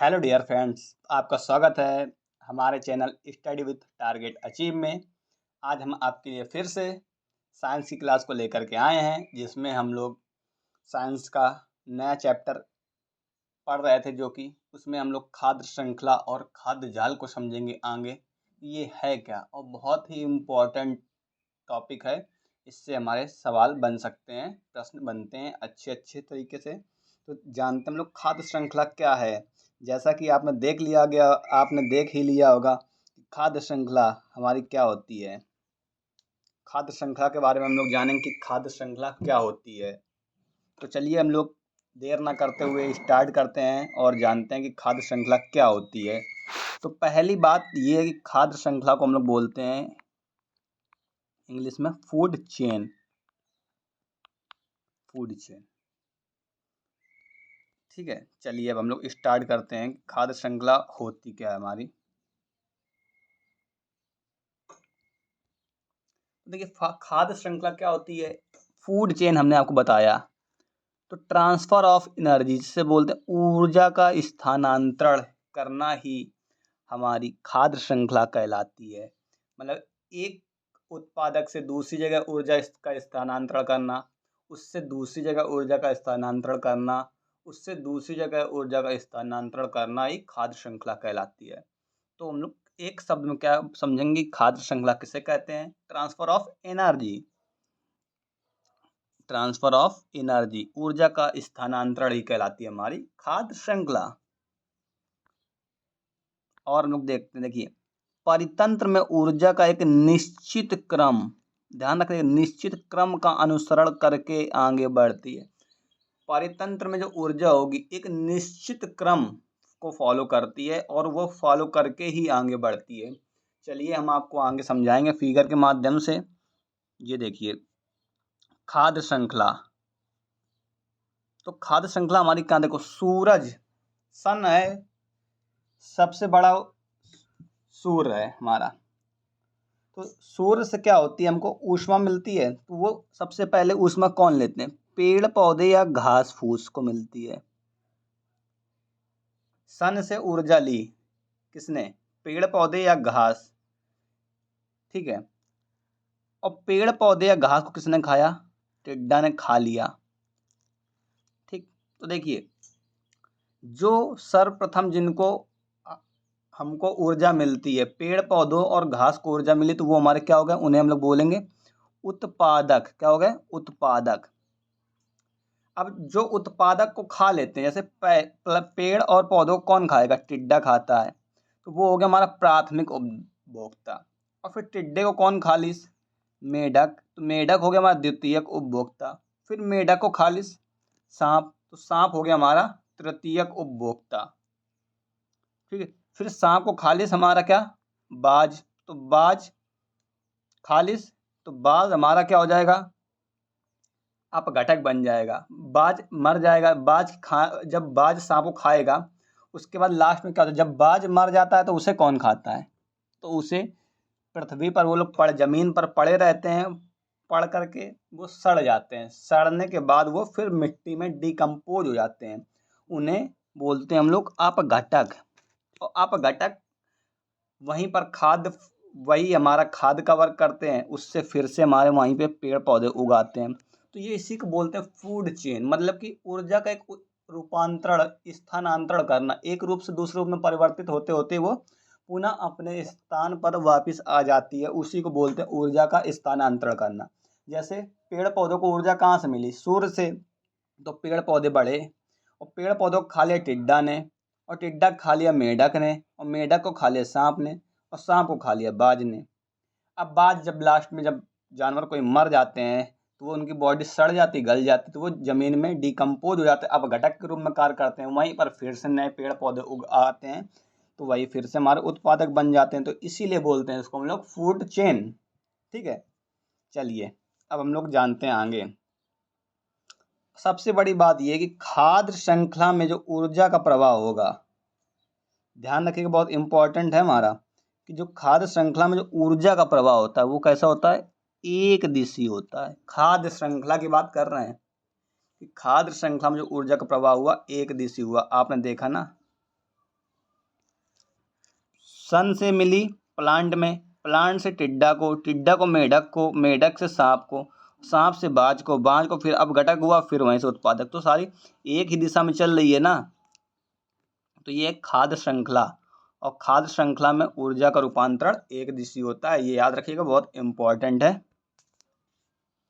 Hello dear friends, आपका स्वागत है हमारे channel study with target achieve में। आज हम आपके लिए फिर से साइंस की क्लास को लेकर के आए हैं, जिसमें हम लोग साइंस का नया चैप्टर पढ़ रहे थे, जो कि उसमें हम लोग खाद्य श्रृंखला और खाद्य जाल को समझेंगे आगे ये है क्या, और बहुत ही इम्पोर्टेंट टॉपिक है। इससे हमारे सवाल बन सकते हैं, प्रश्न बनते हैं अच्छे अच्छे तरीके से। तो जानते हैं हम लोग खाद्य श्रृंखला क्या है। जैसा कि आपने देख ही लिया होगा कि खाद्य श्रृंखला हमारी क्या होती है। खाद्य श्रृंखला के बारे में हम लोग जानेंगे कि खाद्य श्रृंखला क्या होती है। तो चलिए हम लोग देर ना करते हुए स्टार्ट करते हैं और जानते हैं कि खाद्य श्रृंखला क्या होती है। तो पहली बात ये है कि खाद्य श्रृंखला को हम लोग बोलते हैं इंग्लिश में फूड चेन। ठीक है, चलिए अब हम लोग स्टार्ट करते हैं खाद्य श्रृंखला होती क्या है हमारी। देखिए खाद्य श्रृंखला क्या होती है। फूड चेन हमने आपको बताया। तो ट्रांसफर ऑफ एनर्जी, जिसे बोलते हैं ऊर्जा का स्थानांतरण करना ही हमारी खाद्य श्रृंखला कहलाती है। मतलब एक उत्पादक से दूसरी जगह ऊर्जा का स्थानांतरण करना, उससे दूसरी जगह ऊर्जा का स्थानांतरण करना, उससे दूसरी जगह ऊर्जा का स्थानांतरण करना ही खाद्य श्रृंखला कहलाती है। तो हम लोग एक शब्द में क्या समझेंगे, खाद्य श्रृंखला किसे कहते हैं। ट्रांसफर ऑफ एनर्जी, ऊर्जा का स्थानांतरण ही कहलाती है हमारी खाद्य श्रृंखला। और हम लोग देखते हैं, देखिए परितंत्र में ऊर्जा का एक निश्चित क्रम, ध्यान रखिए, निश्चित क्रम का अनुसरण करके आगे बढ़ती है। परितंत्र में जो ऊर्जा होगी एक निश्चित क्रम को फॉलो करती है और वो फॉलो करके ही आगे बढ़ती है। चलिए हम आपको आगे समझाएंगे फिगर के माध्यम से। ये देखिए खाद्य श्रृंखला। तो खाद्य श्रृंखला हमारी क्या, देखो सूरज, सन है, सबसे बड़ा सूर्य है हमारा। तो सूर्य से क्या होती है, हमको ऊष्मा मिलती है। तो वो सबसे पहले ऊष्मा कौन लेते हैं, पेड़ पौधे या घास फूस को मिलती है। सन से ऊर्जा ली किसने, पेड़ पौधे या घास। ठीक है, और पेड़ पौधे या घास को किसने खाया, टिड्डा ने खा लिया। ठीक, तो देखिए जो सर्वप्रथम जिनको हमको ऊर्जा मिलती है, पेड़ पौधों और घास को ऊर्जा मिली, तो वो हमारे क्या हो गए, उन्हें हम लोग बोलेंगे उत्पादक। क्या हो गए, उत्पादक। अब जो उत्पादक को खा लेते हैं, जैसे पेड़ और पौधों को कौन खाएगा, टिड्डा खाता है, तो वो हो गया हमारा प्राथमिक उपभोक्ता। और फिर टिड्डे को कौन खा ली, मेढक, तो मेढक हो गया हमारा द्वितीयक उपभोक्ता। फिर मेढक को खा ली सांप, तो सांप हो गया हमारा तृतीयक उपभोक्ता। ठीक है, फिर सांप को खा ली हमारा क्या, बाज, तो बाज खा ली, तो बाज हमारा क्या हो जाएगा, अपघटक बन जाएगा, बाज मर जाएगा। जब बाज सांप को खाएगा, उसके बाद लास्ट में क्या होता है, जब बाज मर जाता है तो उसे कौन खाता है, तो उसे पृथ्वी पर वो लोग जमीन पर पड़े रहते हैं, पड़ करके वो सड़ जाते हैं। सड़ने के बाद वो फिर मिट्टी में डिकम्पोज हो जाते हैं, उन्हें बोलते हैं हम लोग अपघटक। और अपघटक वहीं पर खाद्य, वही हमारा खाद्य का वर्क करते हैं, उससे फिर से हमारे वहीं पे पेड़ पौधे उगाते हैं। तो ये इसी को बोलते हैं फूड चेन। मतलब कि ऊर्जा का एक रूपांतरण, स्थानांतरण करना, एक रूप से दूसरे रूप में परिवर्तित होते होते वो पुनः अपने स्थान पर वापस आ जाती है। उसी को बोलते हैं ऊर्जा का स्थानांतरण करना। जैसे पेड़ पौधों को ऊर्जा कहाँ से मिली, सूर्य से, तो पेड़ पौधे बढ़े, और पेड़ पौधों को खा लिया टिड्डा ने, और टिड्डा खा लिया मेढक ने, और मेढक को खा लिया सांप ने, और सांप को खा लिया बाज ने। अब बाज जब लास्ट में, जब जानवर कोई मर जाते हैं, तो वो उनकी बॉडी सड़ जाती, गल जाती, तो वो जमीन में डिकम्पोज हो जाते हैं, अब घटक के रूप में कार्य करते हैं। वहीं पर फिर से नए पेड़ पौधे उग आते हैं, तो वही फिर से हमारे उत्पादक बन जाते हैं। तो इसीलिए बोलते हैं इसको हम लोग फूड चेन। ठीक है, चलिए अब हम लोग जानते हैं आगे। सबसे बड़ी बात यह है कि खाद्य श्रृंखला में जो ऊर्जा का प्रवाह होगा, ध्यान रखिएगा, बहुत इंपॉर्टेंट है हमारा, कि जो खाद्य श्रृंखला में जो ऊर्जा का प्रवाह होता है वो कैसा होता है, एक दिशी होता है। खाद्य श्रृंखला की बात कर रहे हैं कि खाद्य श्रृंखला में जो ऊर्जा का प्रवाह हुआ एक दिशी हुआ। आपने देखा ना, सन से मिली प्लांट में, प्लांट से टिड्डा को मेढक को, मेढक से सांप को, सांप से बाज को फिर अब घटक हुआ, फिर वहीं से उत्पादक। तो सारी एक ही दिशा में चल रही है ना। तो ये एक खाद्य श्रृंखला, और खाद्य श्रृंखला में ऊर्जा का रूपांतरण एक दिशी होता है, ये याद रखिएगा, बहुत इंपॉर्टेंट है।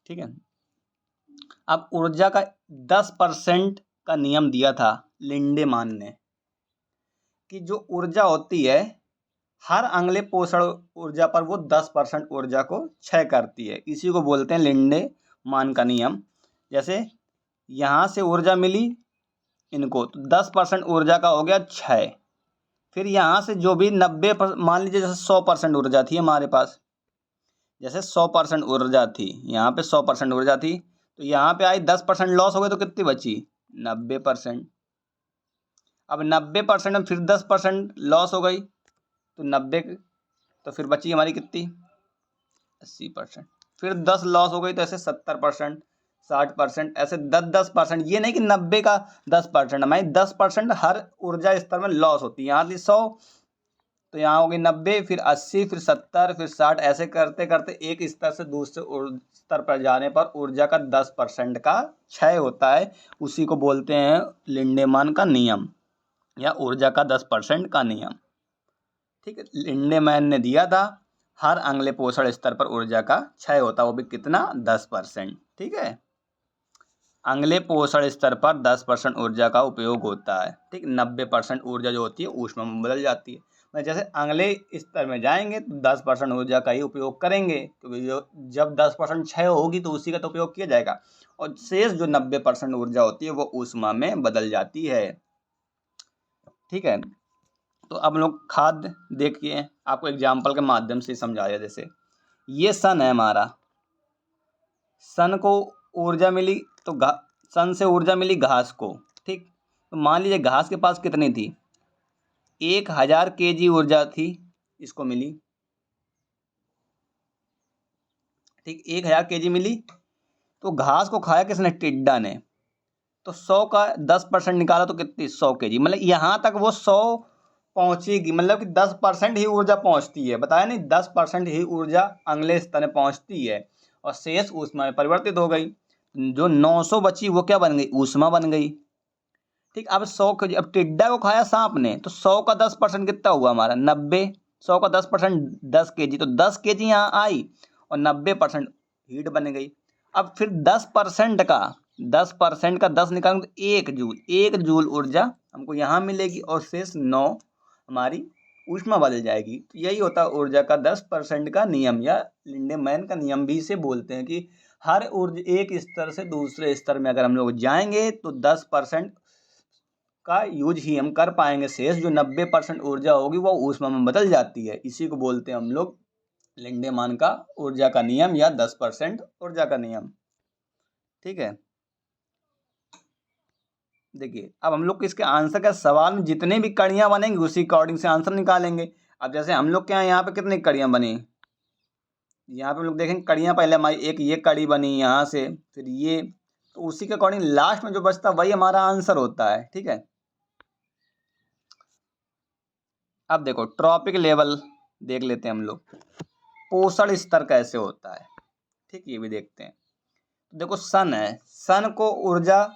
ठीक है। अब ऊर्जा का 10% का नियम दिया था लिंडेमान ने, कि जो ऊर्जा होती है हर अगले पोषण ऊर्जा पर वो 10% ऊर्जा को क्षय करती है। इसी को बोलते हैं लिंडेमान का नियम। जैसे यहाँ से ऊर्जा मिली इनको, तो 10% ऊर्जा का हो गया क्षय। फिर यहाँ से जो भी 90%, मान लीजिए जैसे 100% ऊर्जा थी हमारे पास, जैसे 100% ऊर्जा थी, यहाँ पे 100% ऊर्जा थी, तो यहाँ पे आई 10% लॉस हो गए, तो कितनी बची? 90%। अब 90% में फिर 10% लॉस हो गई, तो 90, तो फिर बची हमारी कितनी? 80%। फिर 10 लॉस हो गई, तो ऐसे 70%, 60%, ऐसे 10-10%। ये नहीं कि 90 का 10%, हमारी 10% हर ऊर्जा स्तर में लॉस होती है। यहाँ थी 100, तो यहाँ होगी 90, फिर 80, फिर 70, फिर 60, ऐसे करते करते एक स्तर से दूसरे स्तर पर जाने पर ऊर्जा का 10% का क्षय होता है। उसी को बोलते हैं लिंडेमान का नियम, या ऊर्जा का 10% का नियम। ठीक है। लिंडेमान ने दिया था हर अगले पोषण स्तर पर ऊर्जा का क्षय होता है, वो भी कितना? 10%। ठीक है। अगले पोषण स्तर पर 10% ऊर्जा का उपयोग होता है। ठीक। 90% ऊर्जा जो होती है ऊष्मा में बदल जाती है। मैं जैसे अगले स्तर में जाएंगे तो 10% ऊर्जा का ही उपयोग करेंगे, क्योंकि जो जब 10% क्षय होगी तो उसी का तो उपयोग किया जाएगा, और शेष जो 90% ऊर्जा होती है वो ऊष्मा में बदल जाती है। ठीक है। तो अब लोग खाद्य देखिए, आपको एग्जाम्पल के माध्यम से समझाया। जैसे ये सन है हमारा, सन को ऊर्जा मिली, तो सन से ऊर्जा मिली घास को। ठीक। तो मान लीजिए घास के पास कितनी थी? 1000 kg ऊर्जा थी इसको मिली। ठीक। 1000 kg मिली, तो घास को खाया किसने? टिड्डा ने। तो 100 का 10% निकाला, तो कितनी? 100 kg। मतलब यहाँ तक वो 100 पहुंचेगी, मतलब कि 10% ही ऊर्जा पहुंचती है। बताया नहीं, 10% ही ऊर्जा अगले स्तर में पहुंचती है, और शेष ऊष्मा में परिवर्तित हो गई। जो 900 बची वो क्या बन गई? ऊष्मा बन गई। ठीक। अब 100 kg, अब टिड्डा को खाया सांप ने, तो 100 का 10% कितना हुआ हमारा? 90। 100 का 10% 10 kg, तो 10 kg यहाँ आई, और 90% हीट बन गई। अब फिर 10% का 10 निकालेंगे तो 1 जूल ऊर्जा हमको यहाँ मिलेगी, और शेष 9 हमारी ऊष्मा बदल जाएगी। तो यही होता है ऊर्जा का 10% का नियम, या लिंडेमैन का नियम भी इसे बोलते हैं, कि हर ऊर्जा एक स्तर से दूसरे स्तर में अगर हम लोग जाएंगे तो 10% का यूज ही हम कर पाएंगे, शेष जो 90% ऊर्जा होगी वो ऊष्मा में बदल जाती है। इसी को बोलते हैं हम लोग लिंडेमान का ऊर्जा का नियम, या 10% ऊर्जा का नियम। ठीक है। देखिए अब हम लोग को इसके आंसर का सवाल में जितने भी कड़ियाँ बनेंगी उसी अकॉर्डिंग से आंसर निकालेंगे। अब जैसे हम लोग के यहाँ पे कितनी कड़ियाँ बनी, यहाँ पे हम लोग देखेंगे कड़ियाँ, पहले हमारी एक ये कड़ी बनी यहाँ से, फिर ये, तो उसी के अकॉर्डिंग लास्ट में जो बचता है वही हमारा आंसर होता है। ठीक है। अब देखो ट्रॉपिक लेवल देख लेते हैं हम लोग, पोषण स्तर कैसे होता है। ठीक। ये भी देखते हैं। देखो सन है, सन को ऊर्जा,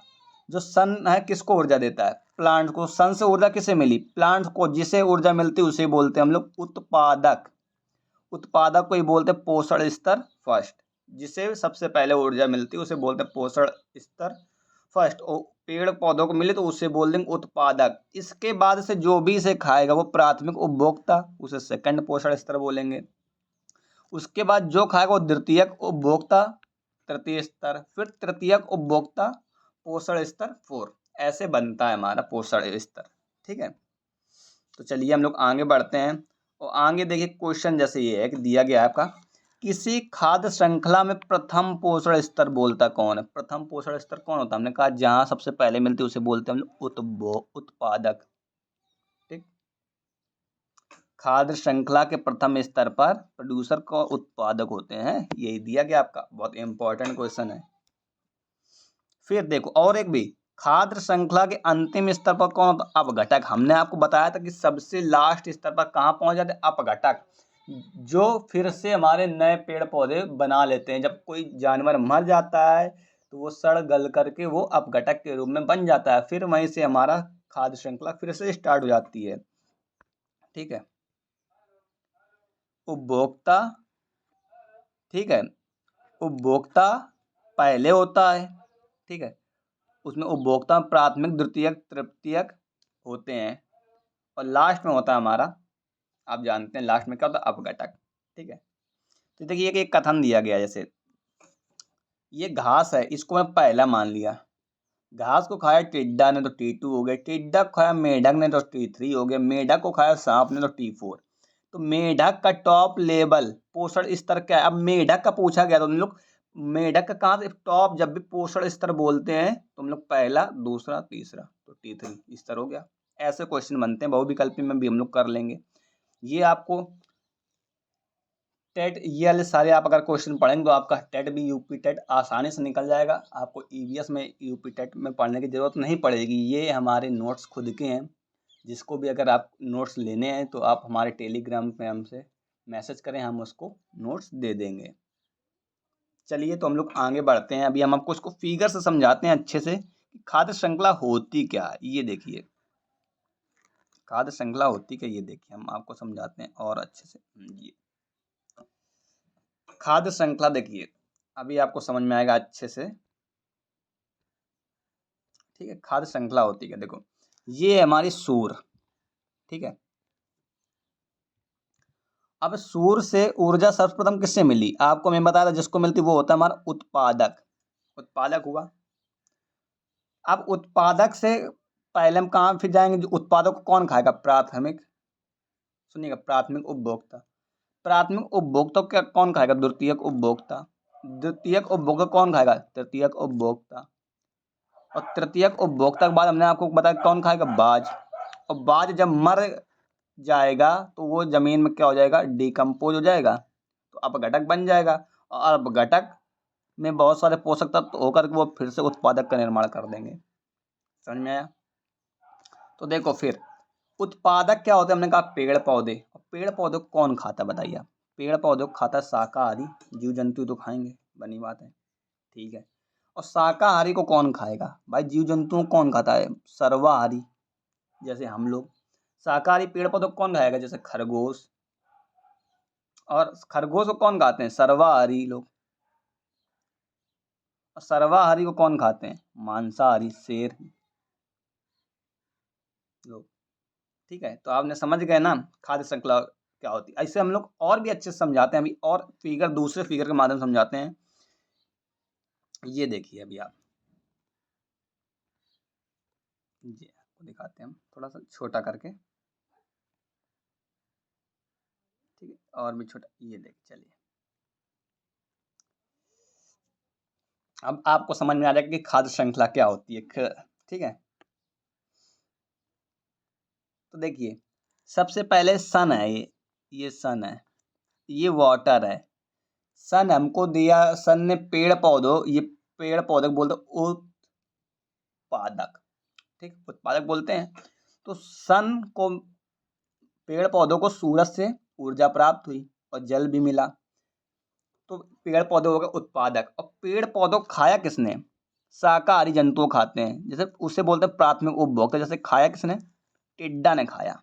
जो सन है किसको ऊर्जा देता है? प्लांट को। सन से ऊर्जा किसे मिली? प्लांट को। जिसे ऊर्जा मिलती है उसे बोलते हैं हम लोग उत्पादक। उत्पादक को ही बोलते हैं पोषण स्तर फर्स्ट। जिसे सबसे पहले ऊर्जा मिलती है उसे बोलते हैं पोषण स्तर फर्स्ट। और पेड़ पौधों को मिले तो उसे बोल देंगे उत्पादक। इसके बाद से जो भी इसे खाएगा वो प्राथमिक उपभोक्ता, उसे सेकंड पोषण स्तर बोलेंगे। उसके बाद जो खाएगा वो द्वितीयक उपभोक्ता, तृतीय स्तर, फिर तृतीयक उपभोक्ता, पोषण स्तर 4। ऐसे बनता है हमारा पोषण स्तर। ठीक है। तो चलिए हम लोग आगे बढ़ते हैं, और आगे देखिए क्वेश्चन जैसे ये है कि दिया गया है आपका, किसी खाद्य श्रृंखला में प्रथम पोषण स्तर बोलता कौन है? प्रथम पोषण स्तर कौन होता है? हमने कहा जहां सबसे पहले मिलती है उसे बोलते हैं हम लोग उत्पादक। ठीक। खाद्य श्रृंखला के प्रथम स्तर पर प्रोड्यूसर को उत्पादक होते हैं। यही दिया गया आपका, बहुत इंपॉर्टेंट क्वेश्चन है। फिर देखो और एक भी, खाद्य श्रृंखला के अंतिम स्तर पर कौन होता है? अपघटक। हमने आपको बताया था कि सबसे लास्ट स्तर पर कहाँ पहुंच जाते हैं? अपघटक, जो फिर से हमारे नए पेड़ पौधे बना लेते हैं। जब कोई जानवर मर जाता है तो वो सड़ गल करके वो अपघटक के रूप में बन जाता है, फिर वहीं से हमारा खाद्य श्रृंखला फिर से स्टार्ट हो जाती है। ठीक है। उपभोक्ता, ठीक है, उपभोक्ता पहले होता है। ठीक है, उसमें उपभोक्ता प्राथमिक, द्वितीयक, तृतीयक होते हैं, और लास्ट में होता है हमारा, आप जानते हैं लास्ट में क्या होता है? अपघटक। ठीक है, तो देखिए एक कथन दिया गया, जैसे ये घास है, इसको मैं पहला मान लिया। घास को खाया टिड्डा ने तो T2 हो गया, टिड्डा को खाया मेढक ने तो T3 हो गया, मेढक को खाया सांप ने तो T4। तो मेढक का टॉप लेवल पोषण स्तर क्या है? अब मेढक का पूछा गया तो हम लोग मेढक का कहाँ से टॉप, जब भी पोषण स्तर बोलते हैं तो हम लोग पहला, दूसरा, तीसरा, तो T3 स्तर हो गया। ऐसे क्वेश्चन बनते हैं, बहुविकल्पी में भी हम लोग कर लेंगे। ये आपको टेट, ये वाले सारे आप अगर क्वेश्चन पढ़ेंगे तो आपका टेट भी, यूपी टेट आसानी से निकल जाएगा। आपको ईवीएस में, यूपी टेट में पढ़ने की ज़रूरत नहीं पड़ेगी। ये हमारे नोट्स खुद के हैं। जिसको भी अगर आप नोट्स लेने हैं तो आप हमारे टेलीग्राम पे हमसे मैसेज करें, हम उसको नोट्स दे देंगे। चलिए तो हम लोग आगे बढ़ते हैं। अभी हम आपको उसको फिगर से समझाते हैं अच्छे से कि खाद्य श्रृंखला होती क्या है। ये देखिए खाद्य श्रृंखला होती क्या, ये देखिए हम आपको समझाते हैं और अच्छे से। ये खाद्य श्रृंखला देखिए अभी आपको समझ में आएगा अच्छे से। ठीक है, खाद्य श्रृंखला होती है, देखो ये हमारी सूर। ठीक है, अब सूर से ऊर्जा सर्वप्रथम किससे मिली? आपको मैं बताया था, जिसको मिलती वो होता है हमारा उत्पादक। उत्पादक हुआ। अब उत्पादक से पहले हम कहाँ फिर जाएंगे? जो उत्पादक को कौन खाएगा? प्राथमिक, सुनिएगा, प्राथमिक उपभोक्ता। प्राथमिक उपभोक्ता को क्या कौन खाएगा? द्वितीयक उपभोक्ता। द्वितीयक उपभोक्ता कौन खाएगा? तृतीयक उपभोक्ता। और तृतीयक उपभोक्ता के बाद हमने आपको बताया कौन खाएगा? बाज। और बाज जब मर जाएगा तो वो जमीन में क्या हो जाएगा? डिकम्पोज हो जाएगा, तो अपघटक बन जाएगा। और अपघटक में बहुत सारे पोषक तत्व होकर वो फिर से उत्पादक का निर्माण कर देंगे। समझ में आया? तो देखो फिर उत्पादक क्या होते हैं? हमने कहा पेड़ पौधे। और पेड़ पौधे को कौन खाता है बताइए? पेड़ पौधे को खाता है शाकाहारी, जीव जंतु तो खाएंगे, बनी बात है। ठीक है, और शाकाहारी को कौन खाएगा भाई? जीव जंतुओं को कौन खाता है? सर्वाहारी, जैसे हम लोग। शाकाहारी पेड़ पौधों को कौन खाएगा? जैसे खरगोश। और खरगोश को कौन खाते हैं? सर्वाहारी लोग। और सर्वाहारी को कौन खाते हैं? मांसाहारी, शेर लोग। ठीक है, तो आपने समझ गए ना खाद्य श्रृंखला क्या होती है। ऐसे हम लोग और भी अच्छे से समझाते हैं, अभी और फिगर, दूसरे फिगर के माध्यम से समझाते हैं। ये देखिए अभी आप, जी आपको दिखाते हैं हम थोड़ा सा छोटा करके। ठीक है, और भी छोटा, ये देख, चलिए अब आपको समझ में आ जाएगा कि खाद्य श्रृंखला क्या होती है। ठीक है, तो देखिए सबसे पहले सन है, ये सन है, ये वाटर है। सन हमको दिया, सन ने पेड़ पौधों, ये पेड़ पौधे को बोलते उत्पादक। ठीक, उत्पादक बोलते हैं। तो सन को, पेड़ पौधों को सूरज से ऊर्जा प्राप्त हुई और जल भी मिला, तो पेड़ पौधे हो गए उत्पादक। और पेड़ पौधों को खाया किसने? शाकाहारी जंतु खाते हैं, जैसे उसे बोलते हैं प्राथमिक उपभोक्ता। जैसे खाया किसने? टिड्डा ने खाया,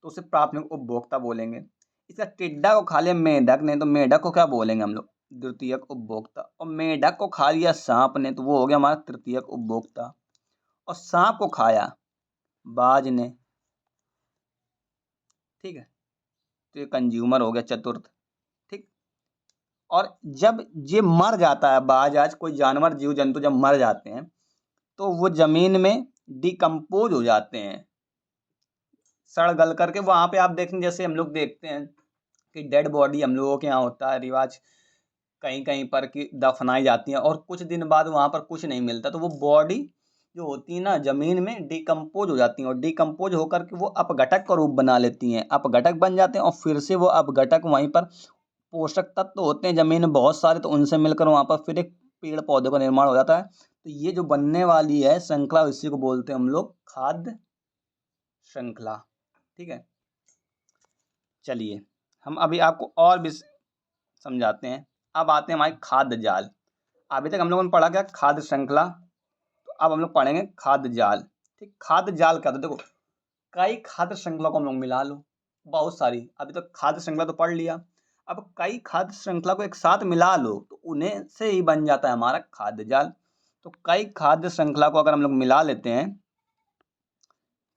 तो उसे प्राथमिक उपभोक्ता बोलेंगे। इसका टिड्डा को खा लिया मेढक ने, तो मेढक को क्या बोलेंगे हम लोग? द्वितीयक उपभोक्ता। और मेढक को खा लिया सांप ने, तो वो हो गया हमारा तृतीयक उपभोक्ता। और सांप को खाया बाज ने। ठीक है, तो ये कंज्यूमर हो गया, चतुर्थ। ठीक, और जब ये मर जाता है, बाज, आज कोई जानवर, जीव जंतु जब मर जाते हैं तो वो जमीन में डिकम्पोज हो जाते हैं, सड़ गल करके। वहां पे आप देखेंगे, जैसे हम लोग देखते हैं कि डेड बॉडी हम लोगों के यहाँ होता है रिवाज कहीं कहीं पर कि दफनाई जाती है, और कुछ दिन बाद वहां पर कुछ नहीं मिलता, तो वो बॉडी जो होती है ना जमीन में डिकम्पोज हो जाती हैं, और डिकम्पोज होकर के वो अपघटक का रूप बना लेती हैं, अपघटक बन जाते हैं। और फिर से वो अपघटक वहीं पर, पोषक तत्व होते हैं जमीन में बहुत सारे, तो उनसे मिलकर वहां पर फिर एक पेड़ पौधे का निर्माण हो जाता है। तो ये जो बनने वाली है श्रृंखला, इसी को बोलते हैं हम लोग खाद्य श्रृंखला। ठीक है, चलिए हम अभी आपको और भी समझाते हैं। अब आते हैं हमारे खाद्य जाल। अभी तक हम लोगों ने पढ़ा क्या, खाद्य श्रृंखला, तो अब हम लोग पढ़ेंगे खाद्य जाल। ठीक, खाद्य जाल क्या था, देखो कई खाद्य श्रृंखला को हम लोग मिला लो, बहुत सारी, अभी तक खाद्य श्रृंखला तो पढ़ लिया, अब कई खाद्य श्रृंखला को एक साथ मिला लो तो उन्हें से ही बन जाता है हमारा खाद्य जाल। तो कई खाद्य श्रृंखला को अगर हम लोग मिला लेते हैं,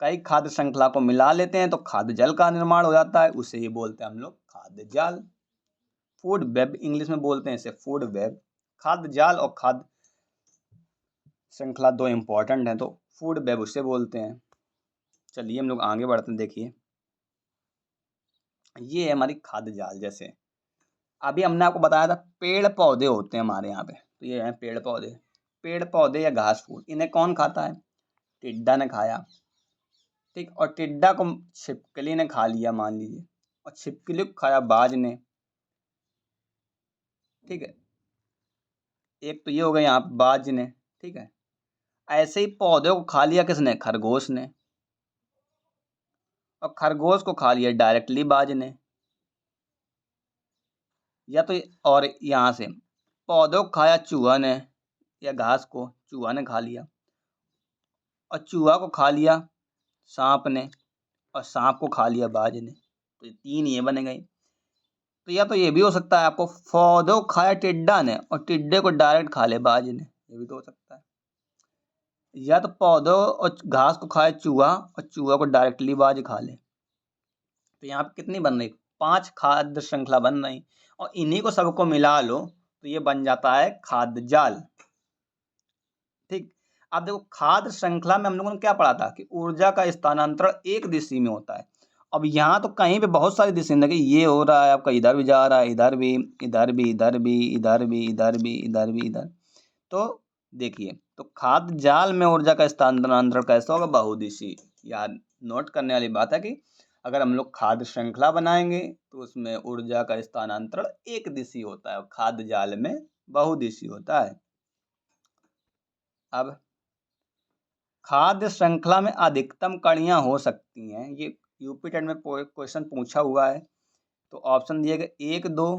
कई खाद्य श्रृंखला को मिला लेते हैं तो खाद्य जल का निर्माण हो जाता है, उसे ही बोलते हैं हम लोग खाद्य जाल। फूड वेब इंग्लिश में बोलते हैं इसे, फूड वेब। खाद्य जाल और खाद्य श्रृंखला दो इंपॉर्टेंट हैं, तो फूड वेब उसे बोलते हैं। चलिए हम लोग आगे बढ़ते हैं। देखिए ये है हमारी खाद्य जाल। जैसे अभी हमने आपको बताया था पेड़ पौधे होते हैं हमारे यहाँ पे, तो ये हैं पेड़ पौधे। पेड़ पौधे या घास फूस, इन्हें कौन खाता है, टिड्डा ने खाया। ठीक, और टिड्डा को छिपकली ने खा लिया मान लीजिए, और छिपकली को खाया बाज ने। ठीक है, एक तो ये हो गया यहाँ पे बाज ने। ठीक है, ऐसे ही पौधे को खा लिया किसने, खरगोश ने, और खरगोश को खा लिया डायरेक्टली बाज ने। या तो और यहाँ से पौधों को खाया चूहा ने, या घास को चूहा ने खा लिया, और चूहा को खा लिया सांप ने, और सांप को खा लिया बाज ने। तो ये तीन ये बने गई। तो या तो ये भी हो सकता है आपको पौधों को खाया टिड्डा ने और टिड्डे को डायरेक्ट खा ले बाज ने, ये भी तो हो सकता है। या तो पौधों और घास को खाए चूहा और चूहा को डायरेक्टली बाज खा ले। तो यहाँ पे कितनी बन रही, 5 खाद्य श्रृंखला बन रही, और इन्हीं को सबको मिला लो तो ये बन जाता है खाद्य जाल। ठीक, अब देखो खाद्य श्रृंखला में हम लोगों ने क्या पढ़ा था कि ऊर्जा का स्थानांतरण एक दिशा में होता है। अब यहाँ तो कहीं पे बहुत सारी दिशाएं, देखिए ये हो रहा है आपका, इधर भी जा रहा है, इधर भी, इधर भी, इधर भी, इधर भी, इधर भी, इधर भी, इधर। तो देखिए, तो खाद्य जाल में ऊर्जा का स्थानांतरण कैसा होगा, बहुदिशीय। याद नोट करने वाली बात है कि अगर हम लोग खाद्य श्रृंखला बनाएंगे तो उसमें ऊर्जा का स्थानांतरण एक दिशा होता है, और खाद्य जाल में बहुदिशीय होता है। अब खाद्य श्रृंखला में अधिकतम कड़ियां हो सकती हैं, ये यूपी टेट में क्वेश्चन पूछा हुआ है। तो ऑप्शन दिए गए 1 2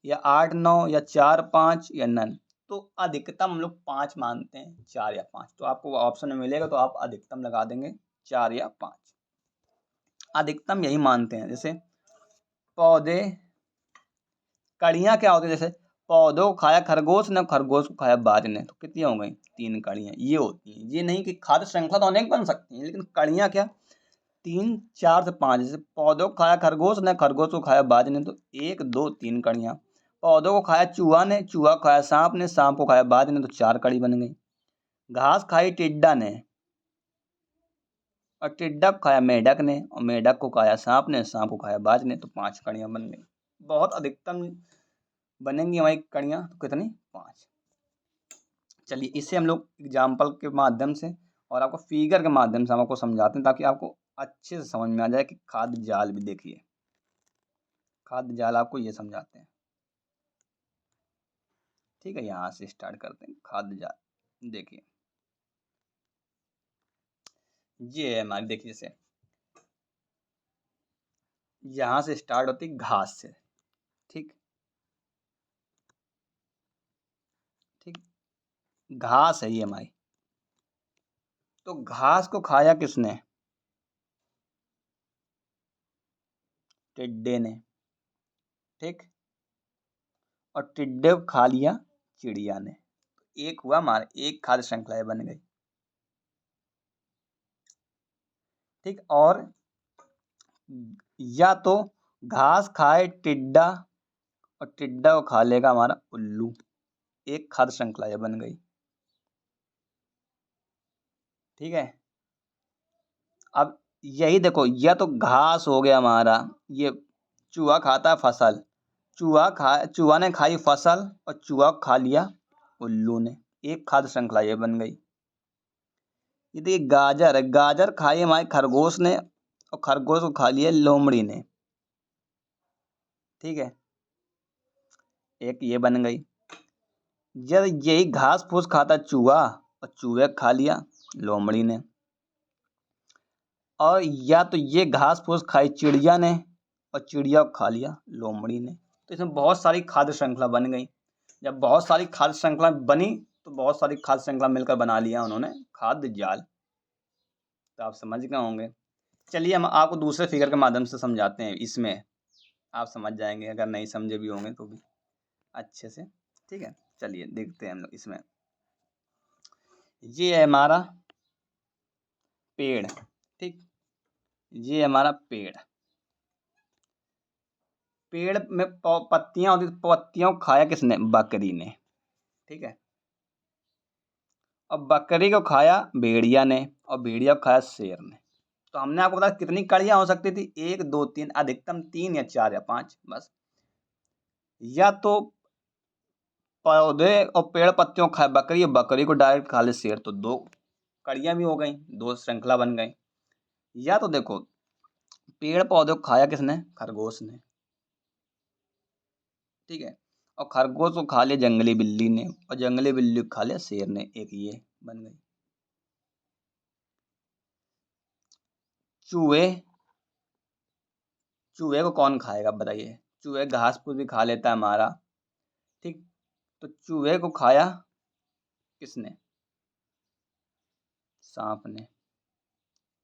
या 8 9 या 4 5 या नन। तो अधिकतम हम लोग 5 मानते हैं, 4 या 5। तो आपको ऑप्शन में मिलेगा तो आप अधिकतम लगा देंगे 4 या 5। अधिकतम यही मानते हैं। जैसे पौधे, कड़ियां क्या होती है, जैसे पौधों को खाया खरगोश ने, खरगोश को खाया बाज ने, तो कितनी हो गई, 3 कड़ियां ये होती हैं। ये नहीं कि खाद्य श्रृंखला तो अनेक बन सकती हैं, लेकिन कड़ियां क्या, 3 4 से 5। जैसे पौधों को खाया खरगोश ने, खरगोश को खाया बाज ने, तो 1 2 3 कड़ियां। पौधों को खाया चूहा ने, चूहा को खाया सांप ने, सांप को खाया बाज ने, तो 4 कड़ी बन गई। घास खाई टिड्डा ने, और टिड्डा को खाया मेढक ने, और मेढक को खाया सांप ने, सांप को खाया बाज ने, तो 5 कड़ियां बन गई। बहुत अधिकतम बनेंगी हमारी कड़ियां, तो कितनी, 5। चलिए इससे हम लोग एग्जाम्पल के माध्यम से और आपको फिगर के माध्यम से हम आपको समझाते हैं, ताकि आपको अच्छे से समझ में आ जाए कि खाद्य जाल भी। देखिए खाद्य जाल आपको ये समझाते हैं। ठीक है, यहाँ से स्टार्ट करते हैं खाद्य जाल। देखिए ये है हमारी, देखिए जैसे यहाँ से स्टार्ट होती है घास से। ठीक ठीक, घास है ये हमारी। तो घास को खाया किसने, टिड्डे ने। ठीक, और टिड्डे को खा लिया चिड़िया ने। एक हुआ हमारा, एक खाद्य श्रृंखला बन गई। ठीक, और या तो घास खाए टिड्डा और टिड्डा को खा लेगा हमारा उल्लू, एक खाद्य श्रृंखला ये बन गई। ठीक है, अब यही देखो, या तो घास हो गया हमारा, ये चूहा खाता है फसल, चूहा ने खाई फसल और चूहा को खा लिया उल्लू ने, एक खाद्य श्रृंखला ये बन गई। ये देखिए गाजर है, गाजर खाई हमारे खरगोश ने और खरगोश को खा लिया लोमड़ी ने। ठीक है, एक ये बन गई। जब यही घास फूस खाता चूहा और चूहे को खा लिया लोमड़ी ने, और या तो ये घास फूस खाई चिड़िया ने और चिड़िया को खा लिया लोमड़ी ने। तो इसमें बहुत सारी खाद्य श्रृंखला बन गई। जब बहुत सारी खाद्य श्रृंखला बनी तो बहुत सारी खाद्य श्रृंखला मिलकर बना लिया उन्होंने खाद्य जाल। तो आप समझ गए होंगे। चलिए हम आपको दूसरे फिगर के माध्यम से समझाते हैं, इसमें आप समझ जाएंगे अगर नहीं समझे भी होंगे तो भी अच्छे से। ठीक है, चलिए देखते हैं हम लोग इसमें। ये है हमारा पेड़, ठीक, ये हमारा पेड़। पेड़ में पत्तियां होती, पत्तियों को खाया किसने? बकरी ने, ठीक है। और बकरी को खाया भेड़िया ने और भेड़िया को खाया शेर ने। तो हमने आपको बताया कितनी कड़ियां हो सकती थी, 1 2 3, अधिकतम 3 या 4 या 5 बस। या तो पौधे और पेड़ पत्तियों खाए बकरी और बकरी को डायरेक्ट खा ले शेर, तो 2 कड़ियां भी हो गई, 2 श्रृंखला बन गई। या तो देखो पेड़ पौधे को खाया किसने? खरगोश ने, ठीक है। और खरगोश को खा लिया जंगली बिल्ली ने और जंगली बिल्ली को खा लिया शेर ने, एक ये बन गई। चूहे, चूहे को कौन खाएगा बताइए? चूहे घास फूस भी खा लेता है हमारा, ठीक। तो चूहे को खाया किसने? सांप ने।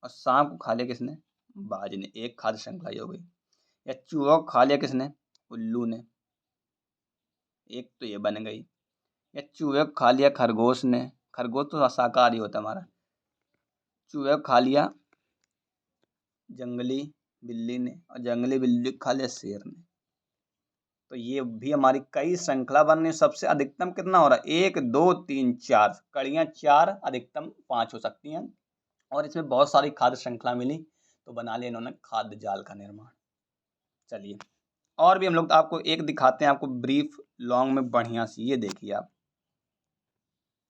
और सांप को खा लिया किसने? बाज ने, एक खाद्य श्रृंखला ही हो गई। या चूहा को खा लिया किसने? उल्लू ने, एक तो ये बन गई। या चूहे को खा लिया खरगोश ने, खरगोश तो शाकाहारी होता है हमारा। चूहे को खा लिया जंगली बिल्ली ने और जंगली बिल्ली को खा लिया शेर ने। तो ये भी हमारी कई श्रृंखला बन रही। सबसे अधिकतम कितना हो रहा है? 1 2 3 4 कड़ियाँ, 4 अधिकतम 5 हो सकती हैं। और इसमें बहुत सारी खाद्य श्रृंखला मिली तो बना लिया इन्होंने खाद्य जाल का निर्माण। चलिए और भी हम लोग आपको एक दिखाते हैं, आपको ब्रीफ लॉन्ग में बढ़िया सी। ये देखिए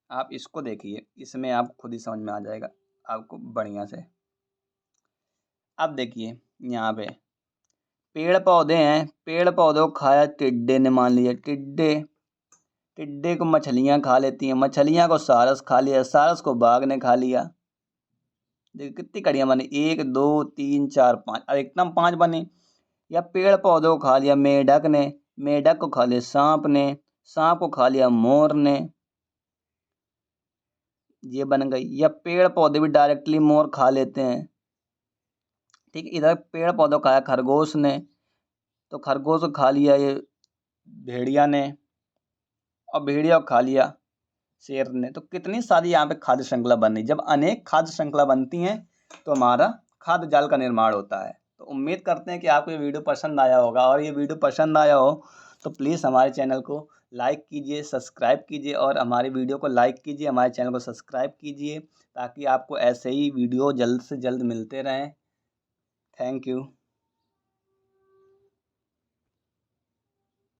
आप इसको देखिए, इसमें आप खुद ही समझ में आ जाएगा आपको बढ़िया से। अब देखिए यहाँ पे पेड़ पौधे हैं, पेड़ पौधों को खाया टिड्डे ने, मान लिया टिड्डे, टिड्डे को मछलियाँ खा लेती हैं, मछलियाँ को सारस खा लिया, सारस को बाघ ने खा लिया। देखिए कितनी कड़ियाँ बनी, 1 2 3 4 5, अधिकतम 5 बनी। या पेड़ पौधों को खा लिया मेढक ने, मेढक को खा लिया सांप ने, सांप को खा लिया मोर ने, ये बन गई। या पेड़ पौधे भी डायरेक्टली मोर खा लेते हैं, ठीक है। इधर पेड़ पौधों को खाया खरगोश ने, तो खरगोश को खा लिया ये भेड़िया ने और भेड़िया को खा लिया शेर ने। तो कितनी सारी यहाँ पे खाद्य श्रृंखला बन रही। जब अनेक खाद्य श्रृंखला बनती हैं तो हमारा खाद्य जाल का निर्माण होता है। तो उम्मीद करते हैं कि आपको ये वीडियो पसंद आया होगा, और ये वीडियो पसंद आया हो तो प्लीज़ हमारे चैनल को लाइक कीजिए, सब्सक्राइब कीजिए, और हमारी वीडियो को लाइक कीजिए, हमारे चैनल को सब्सक्राइब कीजिए, ताकि आपको ऐसे ही वीडियो जल्द से जल्द मिलते रहें। Thank you.